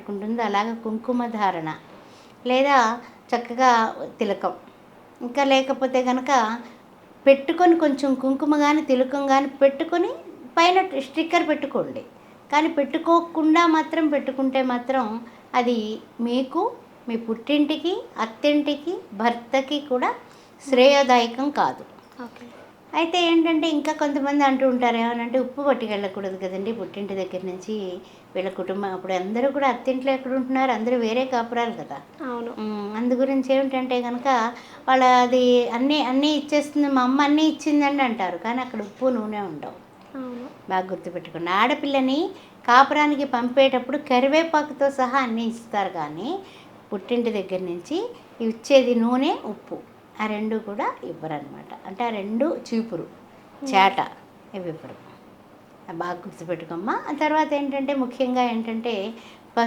పెట్టుకుంటుందో అలాగ కుంకుమ ధారణ, లేదా చక్కగా తిలకం, ఇంకా లేకపోతే కనుక పెట్టుకొని కొంచెం కుంకుమ కానీ తిలకం కానీ పెట్టుకొని పైన స్టిక్కర్ పెట్టుకోండి. కానీ పెట్టుకోకుండా మాత్రం పెట్టుకుంటే మాత్రం అది మీకు, మీ పుట్టింటికి, అత్తింటికి, భర్తకి కూడా శ్రేయోదాయకం కాదు. ఓకే. అయితే ఏంటంటే ఇంకా కొంతమంది అంటూ ఉంటారు ఏమనంటే ఉప్పు పట్టుకెళ్ళకూడదు కదండి పుట్టింటి దగ్గర నుంచి వీళ్ళ కుటుంబం. అప్పుడు అందరూ కూడా అత్తింట్లో ఎక్కడ ఉంటున్నారు, అందరూ వేరే కాపురాలు కదా. అవును. అందు గురించి ఏమిటంటే కనుక వాళ్ళ అది అన్నీ అన్నీ ఇచ్చేస్తుంది, మా అమ్మ అన్నీ ఇచ్చిందండి అంటారు. కానీ అక్కడ ఉప్పు నూనె ఉండవు. అవును. బాగా గుర్తుపెట్టుకోండి. ఆడపిల్లని కాపురానికి పంపేటప్పుడు కరివేపాకుతో సహా అన్నీ ఇస్తారు, కానీ పుట్టింటి దగ్గర నుంచి ఇచ్చేది నూనె, ఉప్పు, ఆ రెండు కూడా ఇవ్వరనమాట. అంటే ఆ రెండు చీపురు, చేట ఇవి ఇవ్వరు. బాగా గుర్తుపెట్టుకోమ్మా. ఆ తర్వాత ఏంటంటే ముఖ్యంగా ఏంటంటే